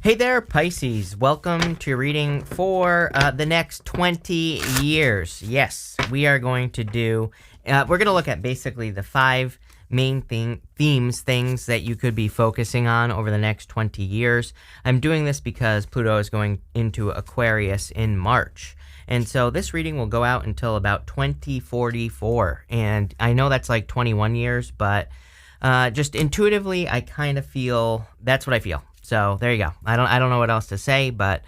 Hey there, Pisces. Welcome to your reading for the next 20 years. Yes, we are going to do, we're going to look at basically the five main things that you could be focusing on over the next 20 years. I'm doing this because Pluto is going into Aquarius in March. And so this reading will go out until about 2044. And I know that's like 21 years, but just intuitively, I kind of feel that's what I feel. So there you go. I don't know what else to say, but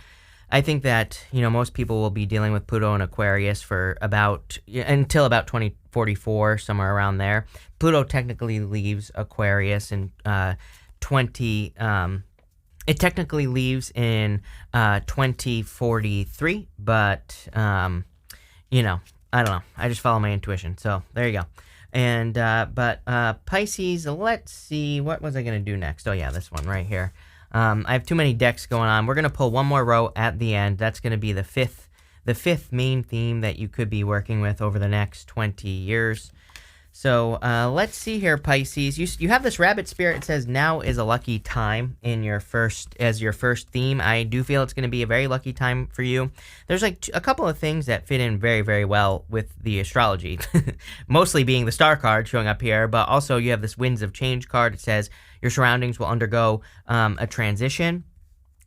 I think that, most people will be dealing with Pluto and Aquarius for until about 2044, somewhere around there. Pluto technically leaves Aquarius in it technically leaves in 2043, but I don't know. I just follow my intuition. So there you go. And but Pisces, let's see, what was I going to do next? Oh yeah, this one right here. I have too many decks going on. We're going to pull one more row at the end. That's going to be the fifth main theme that you could be working with over the next 20 years. So let's see here, Pisces. You have this rabbit spirit. It says now is a lucky time in your first theme. I do feel it's going to be a very lucky time for you. There's like a couple of things that fit in very, very well with the astrology. Mostly being the star card showing up here, but also you have this winds of change card. It says your surroundings will undergo a transition.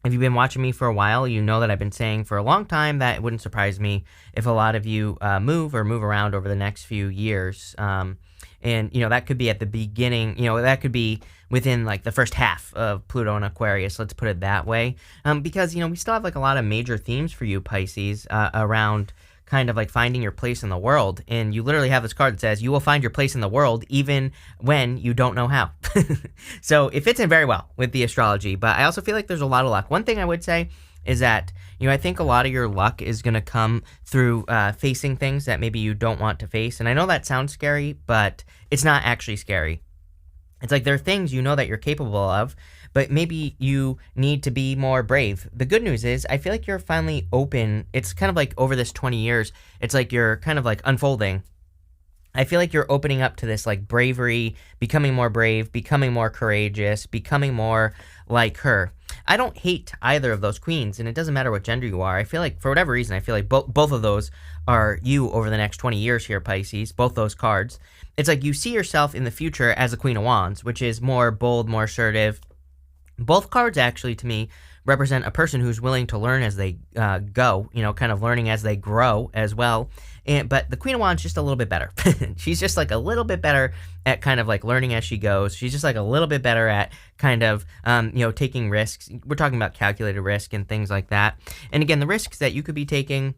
If you've been watching me for a while, you know that I've been saying for a long time that it wouldn't surprise me if a lot of you move around over the next few years. And, that could be at the beginning, that could be within like the first half of Pluto and Aquarius, let's put it that way. Because, we still have like a lot of major themes for you, Pisces, around kind of like finding your place in the world. And you literally have this card that says you will find your place in the world even when you don't know how. So it fits in very well with the astrology, but I also feel like there's a lot of luck. One thing I would say is that, I think a lot of your luck is going to come through facing things that maybe you don't want to face. And I know that sounds scary, but it's not actually scary. It's like there are things that you're capable of, but maybe you need to be more brave. The good news is I feel like you're finally open. It's kind of like over this 20 years, it's like you're kind of like unfolding. I feel like you're opening up to this like bravery, becoming more brave, becoming more courageous, becoming more like her. I don't hate either of those queens, and it doesn't matter what gender you are. I feel like for whatever reason, I feel like both of those are you over the next 20 years here, Pisces, both those cards. It's like you see yourself in the future as a Queen of Wands, which is more bold, more assertive. Both cards actually, to me, represent a person who's willing to learn as they go, kind of learning as they grow as well. But the Queen of Wands is just a little bit better. She's just like a little bit better at kind of like learning as she goes. She's just like a little bit better at kind of, taking risks. We're talking about calculated risk and things like that. And again, the risks that you could be taking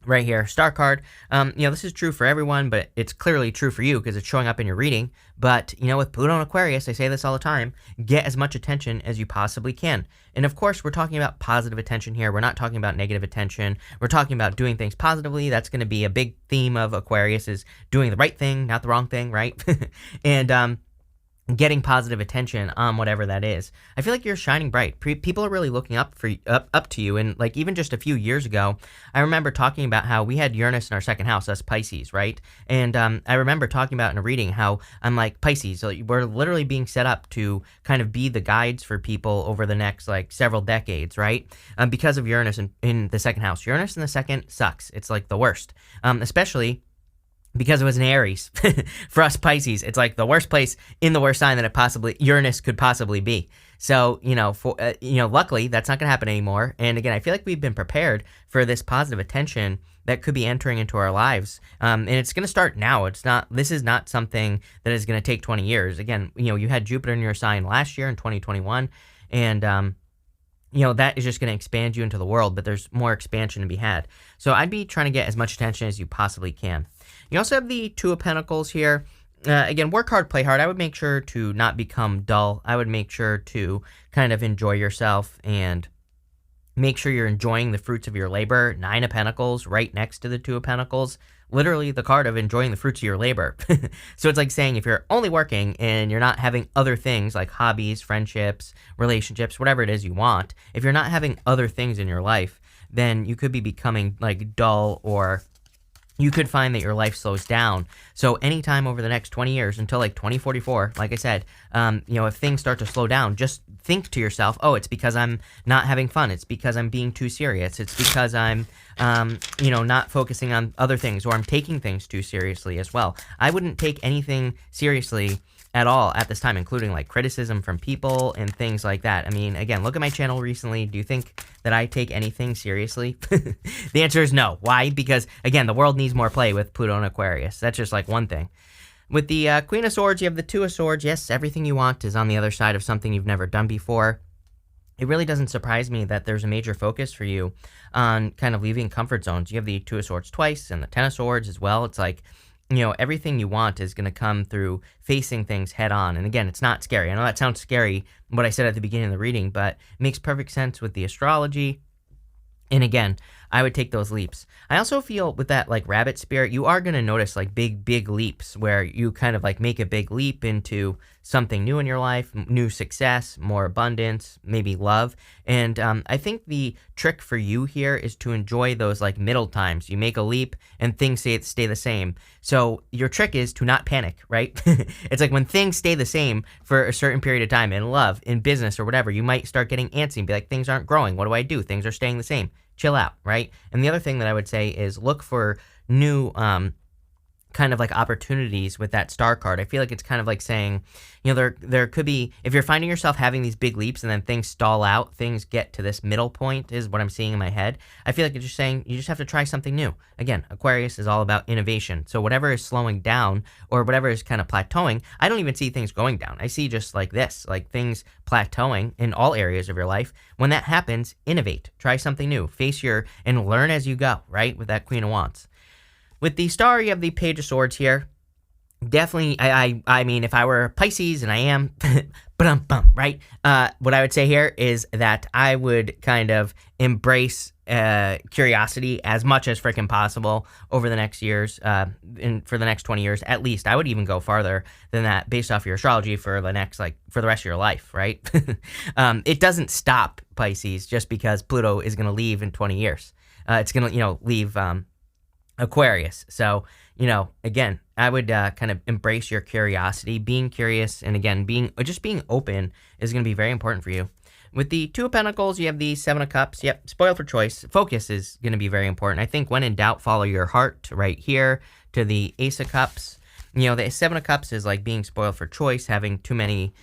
right here, star card. This is true for everyone, but it's clearly true for you because it's showing up in your reading. But, with Pluto and Aquarius, I say this all the time, get as much attention as you possibly can. And of course, we're talking about positive attention here. We're not talking about negative attention. We're talking about doing things positively. That's going to be a big theme of Aquarius is doing the right thing, not the wrong thing, right? And, getting positive attention on whatever that is. I feel like you're shining bright. People are really looking up to you. And like even just a few years ago, I remember talking about how we had Uranus in our second house, us Pisces, right? And I remember talking about in a reading how I'm like, Pisces, so we're literally being set up to kind of be the guides for people over the next like several decades, right? Because of Uranus in the second house. Uranus in the second sucks. It's like the worst, especially because it was an Aries. For us Pisces, it's like the worst place in the worst sign that Uranus could possibly be. So, luckily that's not going to happen anymore. And again, I feel like we've been prepared for this positive attention that could be entering into our lives. And it's going to start now. This is not something that is going to take 20 years. Again, you had Jupiter in your sign last year in 2021, and that is just going to expand you into the world, but there's more expansion to be had. So I'd be trying to get as much attention as you possibly can. You also have the Two of Pentacles here. Again, work hard, play hard. I would make sure to not become dull. I would make sure to kind of enjoy yourself and make sure you're enjoying the fruits of your labor. Nine of Pentacles right next to the Two of Pentacles. Literally the card of enjoying the fruits of your labor. So it's like saying if you're only working and you're not having other things like hobbies, friendships, relationships, whatever it is you want, if you're not having other things in your life, then you could be becoming like dull, or you could find that your life slows down. So anytime over the next 20 years until like 2044, like I said, if things start to slow down, just think to yourself, oh, it's because I'm not having fun. It's because I'm being too serious. It's because I'm, not focusing on other things, or I'm taking things too seriously as well. I wouldn't take anything seriously at all at this time, including like criticism from people and things like that. I mean, again, look at my channel recently. Do you think that I take anything seriously? The answer is no. Why? Because, again, the world needs more play with Pluto and Aquarius. That's just like one thing. With the Queen of Swords, you have the Two of Swords. Yes, everything you want is on the other side of something you've never done before. It really doesn't surprise me that there's a major focus for you on kind of leaving comfort zones. You have the Two of Swords twice and the Ten of Swords as well. It's like, everything you want is going to come through facing things head on. And again, it's not scary. I know that sounds scary, what I said at the beginning of the reading, but it makes perfect sense with the astrology. And again, I would take those leaps. I also feel with that like rabbit spirit, you are going to notice like big leaps where you kind of like make a big leap into something new in your life, new success, more abundance, maybe love. And I think the trick for you here is to enjoy those like middle times. You make a leap and things stay the same. So your trick is to not panic, right? It's like when things stay the same for a certain period of time in love, in business or whatever, you might start getting antsy and be like, things aren't growing. What do I do? Things are staying the same. Chill out, right? And the other thing that I would say is look for new kind of like opportunities with that star card. I feel like it's kind of like saying, there could be, if you're finding yourself having these big leaps and then things stall out, things get to this middle point is what I'm seeing in my head. I feel like it's just saying you just have to try something new. Again, Aquarius is all about innovation. So whatever is slowing down or whatever is kind of plateauing, I don't even see things going down. I see just like this, like things plateauing in all areas of your life. When that happens, innovate, try something new, and learn as you go, right? With that Queen of Wands. With the star, you have the Page of Swords here. Definitely, I mean, if I were Pisces, and I am, right? What I would say here is that I would kind of embrace curiosity as much as freaking possible over the next years, for the next 20 years at least. I would even go farther than that based off your astrology for the next, for the rest of your life, right? It doesn't stop, Pisces, just because Pluto is going to leave in 20 years. It's going to, leave Aquarius. So, again, I would kind of embrace your curiosity, being curious, and again, being open is going to be very important for you. With the Two of Pentacles, you have the Seven of Cups. Yep, spoiled for choice. Focus is going to be very important. I think when in doubt, follow your heart right here to the Ace of Cups. The Seven of Cups is like being spoiled for choice, having too many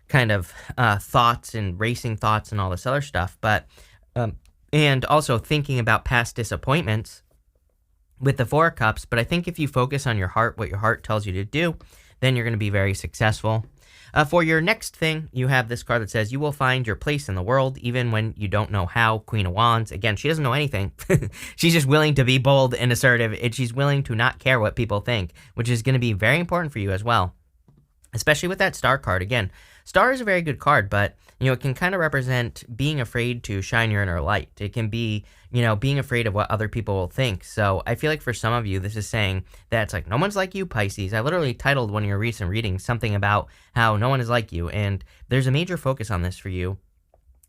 kind of thoughts and racing thoughts and all this other stuff. But, and also thinking about past disappointments with the Four of Cups. But I think if you focus on your heart, what your heart tells you to do, then you're going to be very successful. For your next thing, you have this card that says, you will find your place in the world, even when you don't know how. Queen of Wands. Again, she doesn't know anything. She's just willing to be bold and assertive, and she's willing to not care what people think, which is going to be very important for you as well. Especially with that star card. Again, star is a very good card, but, it can kind of represent being afraid to shine your inner light. It can be, being afraid of what other people will think. So I feel like for some of you, this is saying that it's like, no one's like you, Pisces. I literally titled one of your recent readings something about how no one is like you. And there's a major focus on this for you.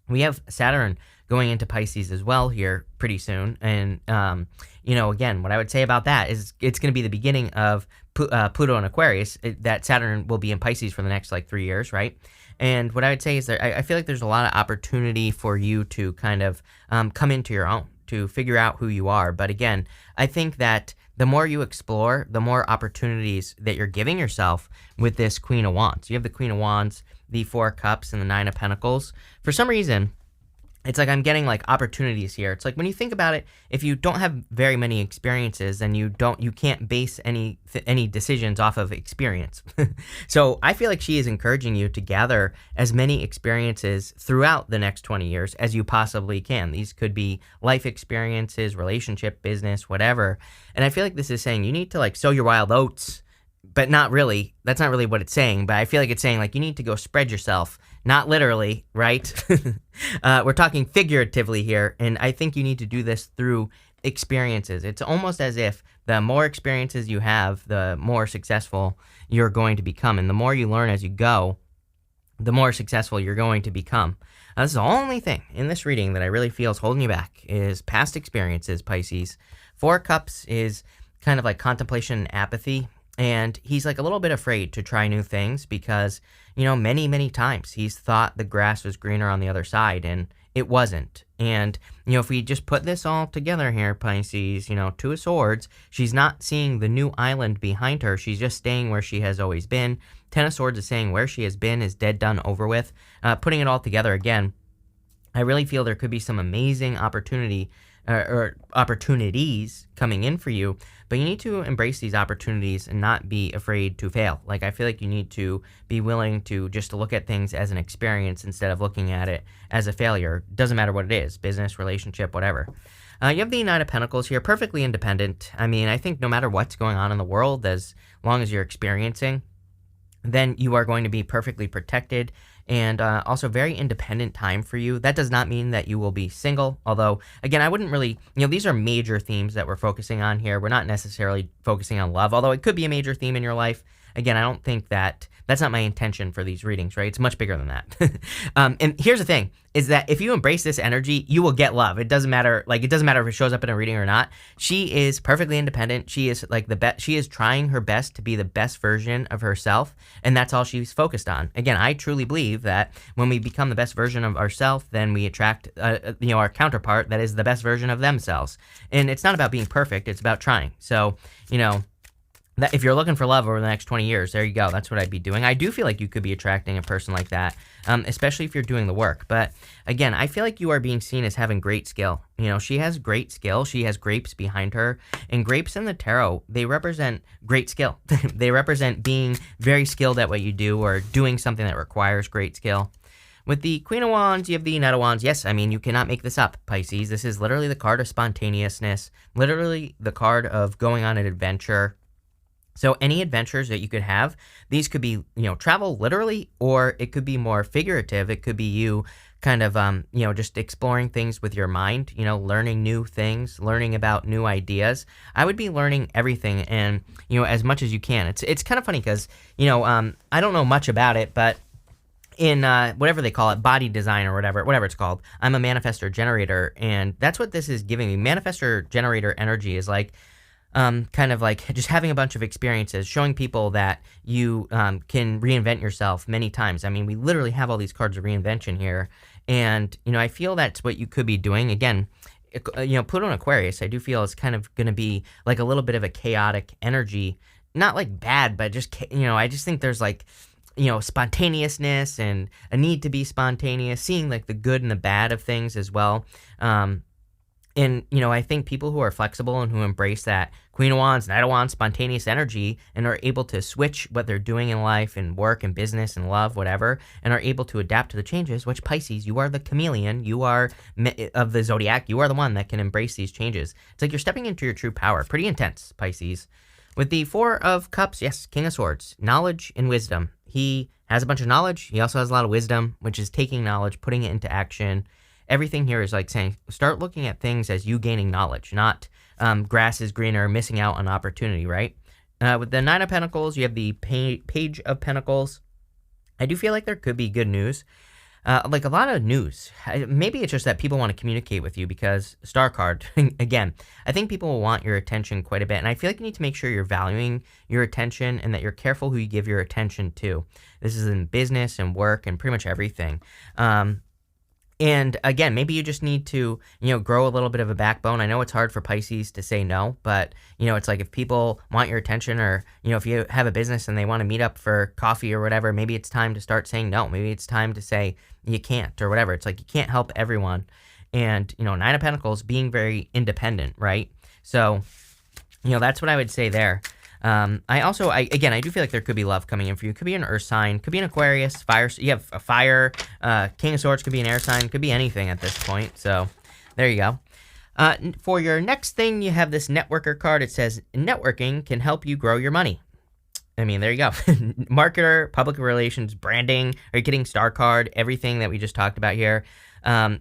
We have Saturn going into Pisces as well here pretty soon. And, again, what I would say about that is it's going to be the beginning of Pluto and Aquarius, that Saturn will be in Pisces for the next 3 years, right? And what I would say is that I feel like there's a lot of opportunity for you to kind of come into your own, to figure out who you are. But again, I think that the more you explore, the more opportunities that you're giving yourself with this Queen of Wands. You have the Queen of Wands, the Four of Cups, and the Nine of Pentacles. For some reason, it's like I'm getting opportunities here. It's like when you think about it, if you don't have very many experiences, then you can't base any decisions off of experience. So I feel like she is encouraging you to gather as many experiences throughout the next 20 years as you possibly can. These could be life experiences, relationship, business, whatever. And I feel like this is saying you need to sow your wild oats, but not really. That's not really what it's saying. But I feel like it's saying you need to go spread yourself. Not literally, right? We're talking figuratively here, and I think you need to do this through experiences. It's almost as if the more experiences you have, the more successful you're going to become, and the more you learn as you go, the more successful you're going to become. This is the only thing in this reading that I really feel is holding you back is past experiences, Pisces. Four of Cups is kind of like contemplation and apathy. And he's like a little bit afraid to try new things because, you know, many, many times he's thought the grass was greener on the other side and it wasn't. And, you know, if we just put this all together here, Pisces, you know, Two of Swords, she's not seeing the new island behind her. She's just staying where she has always been. Ten of Swords is saying where she has been is dead, done, over with. Putting it all together again, I really feel there could be some amazing opportunity or opportunities coming in for you, but you need to embrace these opportunities and not be afraid to fail. Like, I feel like you need to be willing to just look at things as an experience instead of looking at it as a failure. Doesn't matter what it is, business, relationship, whatever. You have the Nine of Pentacles here, perfectly independent. I mean, I think no matter what's going on in the world, as long as you're experiencing, then you are going to be perfectly protected and also very independent time for you. That does not mean that you will be single, although, again, I wouldn't really, you know, these are major themes that we're focusing on here. We're not necessarily focusing on love, although it could be a major theme in your life. Again, I don't think that's not my intention for these readings, right? It's much bigger than that. And here's the thing, is that if you embrace this energy, you will get love. It doesn't matter, like, it doesn't matter if it shows up in a reading or not. She is perfectly independent. She is like the best. She is trying her best to be the best version of herself, and that's all she's focused on. Again, I truly believe that when we become the best version of ourselves, then we attract, you know, our counterpart that is the best version of themselves. And it's not about being perfect. It's about trying. So, you know, that if you're looking for love over the next 20 years, there you go. That's what I'd be doing. I do feel like you could be attracting a person like that, especially if you're doing the work. But again, I feel like you are being seen as having great skill. You know, she has great skill. She has grapes behind her. And grapes in the tarot, they represent great skill. They represent being very skilled at what you do or doing something that requires great skill. With the Queen of Wands, you have the Knight of Wands. Yes, I mean, you cannot make this up, Pisces. This is literally the card of spontaneousness, literally the card of going on an adventure. So any adventures that you could have, these could be, you know, travel literally, or it could be more figurative. It could be you kind of, you know, just exploring things with your mind, you know, learning new things, learning about new ideas. I would be learning everything and, you know, as much as you can. It's kind of funny because, you know, I don't know much about it, but in whatever they call it, body design or whatever it's called, I'm a manifestor generator, and that's what this is giving me. Manifestor generator energy is like, kind of like just having a bunch of experiences, showing people that you can reinvent yourself many times. I mean, we literally have all these cards of reinvention here, and, you know, I feel that's what you could be doing. Again, you know, Pluto and Aquarius, I do feel is kind of going to be like a little bit of a chaotic energy, not like bad, but just, you know, I just think there's like, you know, spontaneousness and a need to be spontaneous, seeing like the good and the bad of things as well. And, you know, I think people who are flexible and who embrace that Queen of Wands, Knight of Wands, spontaneous energy, and are able to switch what they're doing in life and work and business and love, whatever, and are able to adapt to the changes, which Pisces, you are the chameleon, you are of the zodiac, you are the one that can embrace these changes. It's like you're stepping into your true power. Pretty intense, Pisces. With the Four of Cups, yes, King of Swords, knowledge and wisdom. He has a bunch of knowledge. He also has a lot of wisdom, which is taking knowledge, putting it into action. Everything here is like saying, start looking at things as you gaining knowledge, not grass is greener, missing out on opportunity, right? With the Nine of Pentacles, you have the Page of Pentacles. I do feel like there could be good news. Like a lot of news. Maybe it's just that people want to communicate with you because Star card, again, I think people will want your attention quite a bit. And I feel like you need to make sure you're valuing your attention and that you're careful who you give your attention to. This is in business and work and pretty much everything. And again, maybe you just need to, you know, grow a little bit of a backbone. I know it's hard for Pisces to say no, but, you know, it's like if people want your attention or, you know, if you have a business and they want to meet up for coffee or whatever, maybe it's time to start saying no. Maybe it's time to say you can't or whatever. It's like you can't help everyone. And, you know, Nine of Pentacles being very independent, right? So, you know, that's what I would say there. Again, I do feel like there could be love coming in for you. Could be an earth sign, could be an Aquarius, fire. You have a fire, King of Swords could be an air sign, could be anything at this point. So there you go. For your next thing, you have this networker card. It says networking can help you grow your money. I mean, there you go. Marketer, public relations, branding, are you getting Star card, everything that we just talked about here.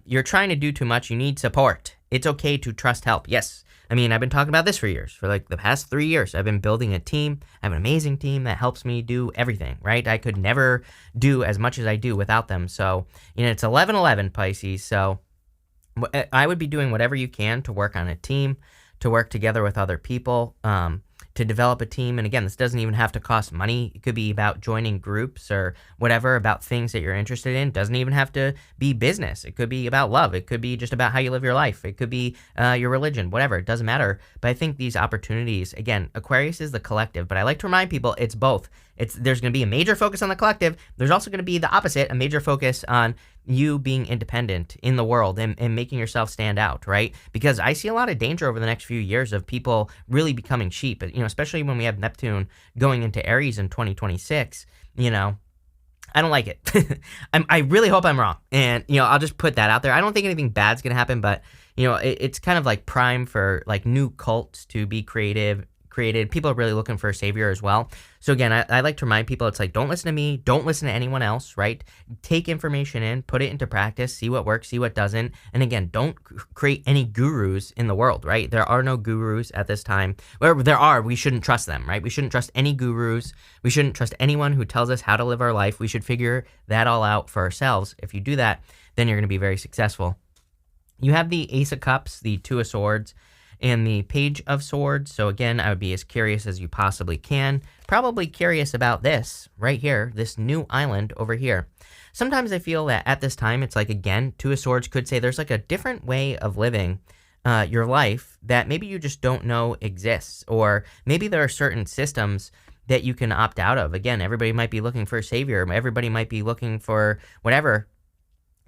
You're trying to do too much. You need support. It's okay to trust help. Yes. I mean, I've been talking about this for years. For like the past 3 years, I've been building a team. I have an amazing team that helps me do everything, right? I could never do as much as I do without them. So, you know, it's 11/11, Pisces. So I would be doing whatever you can to work on a team, to work together with other people, to to develop a team. And again, this doesn't even have to cost money. It could be about joining groups or whatever, about things that you're interested in. It doesn't even have to be business. It could be about love. It could be just about how you live your life. It could be your religion, whatever. It doesn't matter. But I think these opportunities, again, Aquarius is the collective, but I like to remind people it's both. There's going to be a major focus on the collective. There's also going to be the opposite, a major focus on you being independent in the world and making yourself stand out, right? Because I see a lot of danger over the next few years of people really becoming sheep, especially when we have Neptune going into Aries in 2026, I don't like it. I really hope I'm wrong. And, I'll just put that out there. I don't think anything bad's going to happen, but, it's kind of like prime for like new cults to be created. People are really looking for a savior as well. So again, I like to remind people, it's like, don't listen to me. Don't listen to anyone else, right? Take information in, put it into practice, see what works, see what doesn't. And again, don't create any gurus in the world, right? There are no gurus at this time. Where there are, we shouldn't trust them, right? We shouldn't trust any gurus. We shouldn't trust anyone who tells us how to live our life. We should figure that all out for ourselves. If you do that, then you're going to be very successful. You have the Ace of Cups, the Two of Swords, and the Page of Swords. So again, I would be as curious as you possibly can. Probably curious about this right here, this new island over here. Sometimes I feel that at this time, it's like, again, Two of Swords could say there's like a different way of living your life that maybe you just don't know exists, or maybe there are certain systems that you can opt out of. Again, everybody might be looking for a savior. Everybody might be looking for whatever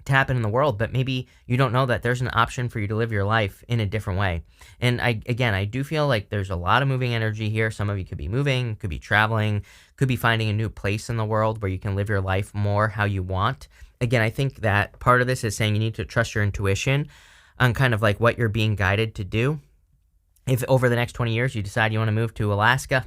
to happen in the world, but maybe you don't know that there's an option for you to live your life in a different way. And I do feel like there's a lot of moving energy here. Some of you could be moving, could be traveling, could be finding a new place in the world where you can live your life more how you want. Again, I think that part of this is saying you need to trust your intuition on kind of like what you're being guided to do. If over the next 20 years you decide you want to move to Alaska,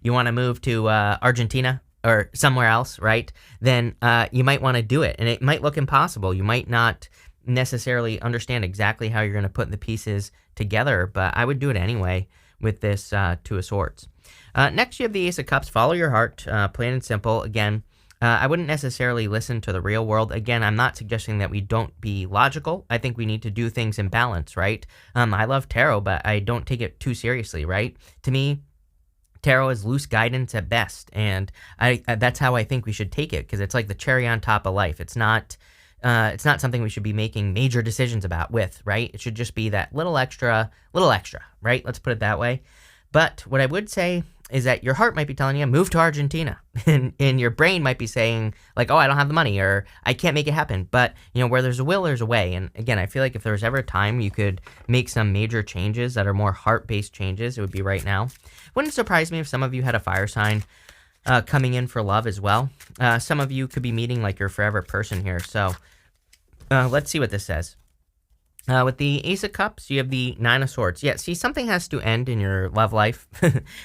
you want to move to Argentina, or somewhere else, right, then you might want to do it. And it might look impossible. You might not necessarily understand exactly how you're going to put the pieces together, but I would do it anyway with this Two of Swords. Next, you have the Ace of Cups. Follow your heart, plain and simple. Again, I wouldn't necessarily listen to the real world. Again, I'm not suggesting that we don't be logical. I think we need to do things in balance, right? I love tarot, but I don't take it too seriously, right? To me, tarot is loose guidance at best, and that's how I think we should take it, because it's like the cherry on top of life. It's not something we should be making major decisions about with, right? It should just be that little extra, right? Let's put it that way. But what I would say is that your heart might be telling you, move to Argentina. And your brain might be saying, like, oh, I don't have the money, or I can't make it happen. But, where there's a will, there's a way. And again, I feel like if there was ever a time you could make some major changes that are more heart-based changes, it would be right now. Wouldn't surprise me if some of you had a fire sign coming in for love as well. Some of you could be meeting like your forever person here. So let's see what this says. With the Ace of Cups, you have the Nine of Swords. Yeah, see, something has to end in your love life.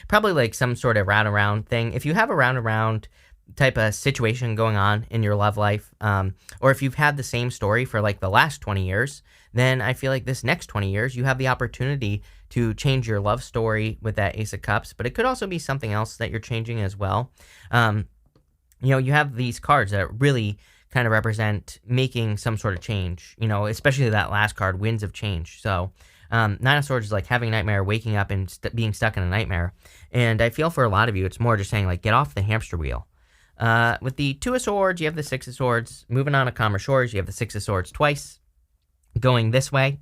Probably like some sort of round-around thing. If you have a round-around type of situation going on in your love life, or if you've had the same story for like the last 20 years, then I feel like this next 20 years, you have the opportunity to change your love story with that Ace of Cups. But it could also be something else that you're changing as well. You have these cards that really kind of represent making some sort of change, especially that last card, Winds of Change. So Nine of Swords is like having a nightmare, waking up and being stuck in a nightmare. And I feel for a lot of you, it's more just saying like, get off the hamster wheel. With the Two of Swords, you have the Six of Swords. Moving on to calmer shores, you have the Six of Swords twice going this way.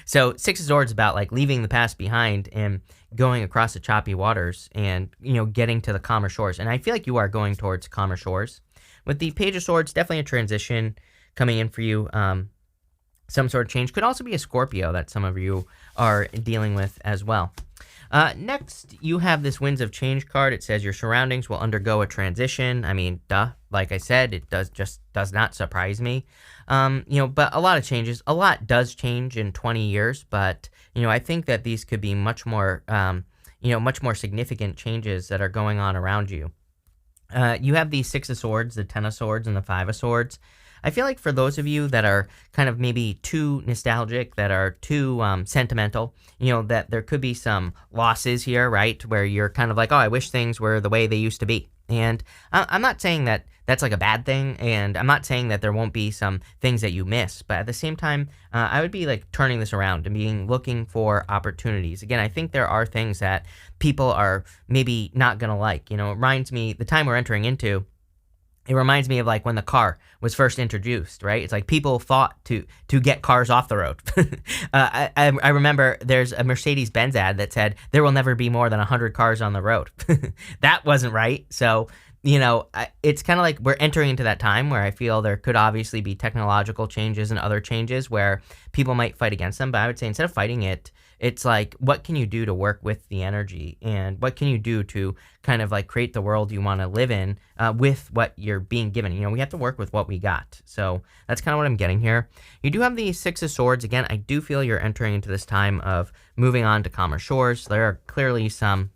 So Six of Swords is about like leaving the past behind and going across the choppy waters and, getting to the calmer shores. And I feel like you are going towards calmer shores. With the Page of Swords, definitely a transition coming in for you. Some sort of change. Could also be a Scorpio that some of you are dealing with as well. Next, you have this Winds of Change card. It says your surroundings will undergo a transition. I mean, duh. Like I said, it does not surprise me. But a lot of changes. A lot does change in 20 years. But, I think that these could be much more significant changes that are going on around you. You have the Six of Swords, the Ten of Swords, and the Five of Swords. I feel like for those of you that are kind of maybe too nostalgic, that are too sentimental, that there could be some losses here, right? Where you're kind of like, oh, I wish things were the way they used to be. And I'm not saying that that's like a bad thing, and I'm not saying that there won't be some things that you miss, but at the same time, I would be like turning this around and looking for opportunities. Again, I think there are things that people are maybe not gonna like. It reminds me the time we're entering into. It reminds me of like when the car was first introduced, right? It's like people fought to get cars off the road. I remember there's a Mercedes-Benz ad that said there will never be more than 100 cars on the road. That wasn't right. So, it's kind of like we're entering into that time where I feel there could obviously be technological changes and other changes where people might fight against them. But I would say instead of fighting it, it's like, what can you do to work with the energy, and what can you do to kind of like create the world you want to live in with what you're being given? We have to work with what we got. So that's kind of what I'm getting here. You do have the Six of Swords. Again, I do feel you're entering into this time of moving on to calmer shores. There are clearly some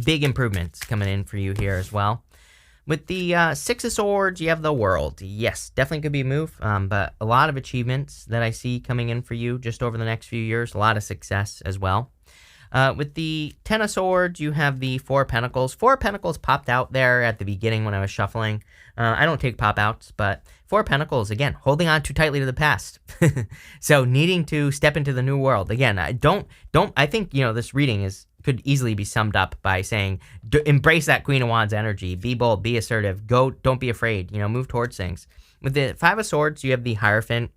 big improvements coming in for you here as well. With the Six of Swords, you have the World. Yes, definitely could be a move, but a lot of achievements that I see coming in for you just over the next few years. A lot of success as well. With the Ten of Swords, you have the Four of Pentacles. Four of Pentacles popped out there at the beginning when I was shuffling. I don't take pop-outs, but Four of Pentacles, again, holding on too tightly to the past. So needing to step into the new world. Again, I think, this reading could easily be summed up by saying, embrace that Queen of Wands energy, be bold, be assertive, don't be afraid, move towards things. With the Five of Swords, you have the Hierophant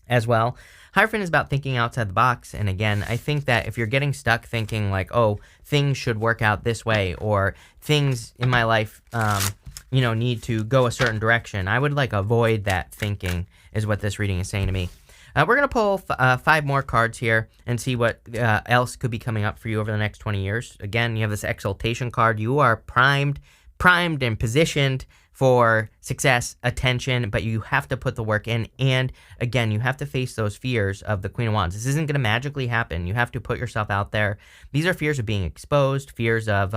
as well. Hierophant is about thinking outside the box. And again, I think that if you're getting stuck thinking like, oh, things should work out this way, or things in my life, need to go a certain direction, I would like avoid that thinking is what this reading is saying to me. We're going to pull 5 more cards here and see what else could be coming up for you over the next 20 years. Again, you have this Exaltation card. You are primed and positioned for success, attention, but you have to put the work in. And again, you have to face those fears of the Queen of Wands. This isn't going to magically happen. You have to put yourself out there. These are fears of being exposed, fears of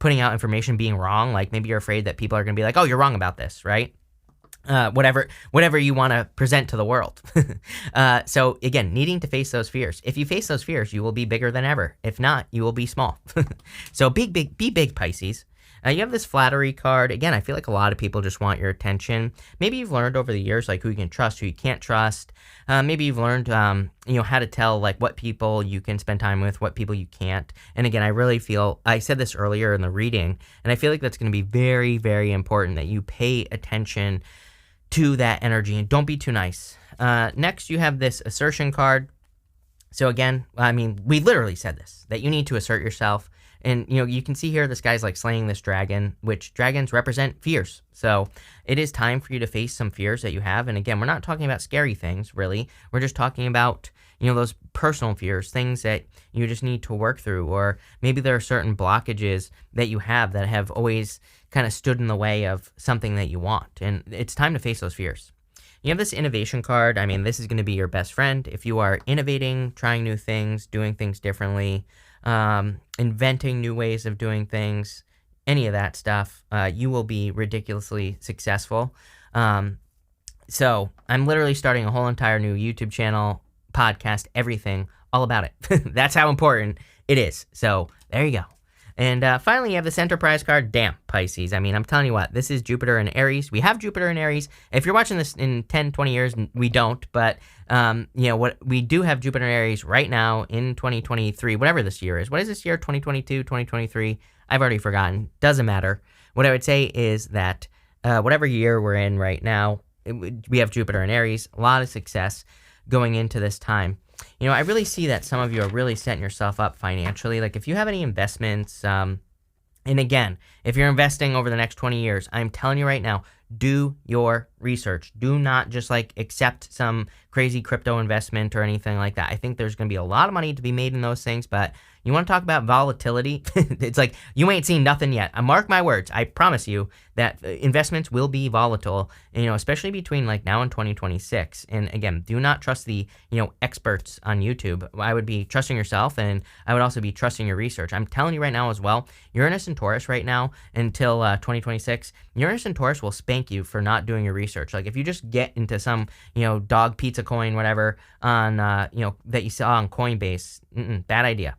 putting out information being wrong. Like maybe you're afraid that people are going to be like, oh, you're wrong about this, right? Whatever you want to present to the world. So again, needing to face those fears. If you face those fears, you will be bigger than ever. If not, you will be small. So be big, Pisces. You have this Flattery card. Again, I feel like a lot of people just want your attention. Maybe you've learned over the years, like who you can trust, who you can't trust. Maybe you've learned, how to tell like what people you can spend time with, what people you can't. And again, I really feel, I said this earlier in the reading, and I feel like that's going to be very, very important that you pay attention to that energy and don't be too nice. Next, you have this Assertion card. So again, we literally said this, that you need to assert yourself. And, you can see here this guy's like slaying this dragon, which dragons represent fears. So it is time for you to face some fears that you have. And again, we're not talking about scary things, really. We're just talking about, those personal fears, things that you just need to work through. Or maybe there are certain blockages that you have that have always kind of stood in the way of something that you want. And it's time to face those fears. You have this Innovation card. This is going to be your best friend. If you are innovating, trying new things, doing things differently, inventing new ways of doing things, any of that stuff, you will be ridiculously successful. So I'm literally starting a whole entire new YouTube channel, podcast, everything, all about it. That's how important it is. So there you go. And finally, you have this Enterprise card. Damn, Pisces. I'm telling you what, this is Jupiter and Aries. We have Jupiter and Aries. If you're watching this in 10, 20 years, we don't. But, what we do have Jupiter and Aries right now in 2023, whatever this year is. What is this year? 2022, 2023? I've already forgotten. Doesn't matter. What I would say is that whatever year we're in right now, we have Jupiter and Aries. A lot of success going into this time. I really see that some of you are really setting yourself up financially. Like if you have any investments, and again, if you're investing over the next 20 years, I'm telling you right now, do your research. Do not just like accept some crazy crypto investment or anything like that. I think there's going to be a lot of money to be made in those things, but you want to talk about volatility? It's like you ain't seen nothing yet. Mark my words. I promise you that investments will be volatile, especially between like now and 2026. And again, do not trust the, experts on YouTube. I would be trusting yourself, and I would also be trusting your research. I'm telling you right now as well, Uranus and Taurus right now until 2026, Uranus and Taurus will spank you for not doing your research research. Like if you just get into some, dog pizza coin, whatever, on, that you saw on Coinbase, bad idea.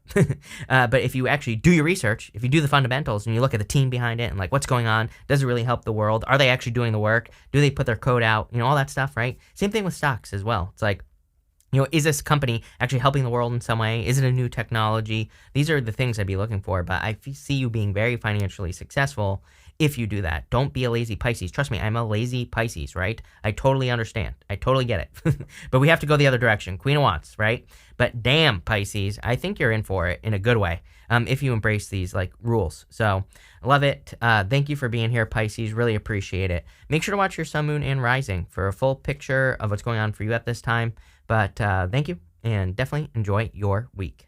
But if you actually do your research, if you do the fundamentals and you look at the team behind it and like what's going on, does it really help the world? Are they actually doing the work? Do they put their code out? All that stuff, right? Same thing with stocks as well. It's like, is this company actually helping the world in some way? Is it a new technology? These are the things I'd be looking for, but I see you being very financially successful if you do that. Don't be a lazy Pisces. Trust me, I'm a lazy Pisces, right? I totally understand. I totally get it. But we have to go the other direction. Queen of Wands, right? But damn, Pisces, I think you're in for it in a good way if you embrace these like rules. So I love it. Thank you for being here, Pisces. Really appreciate it. Make sure to watch your sun, moon, and rising for a full picture of what's going on for you at this time. But thank you, and definitely enjoy your week.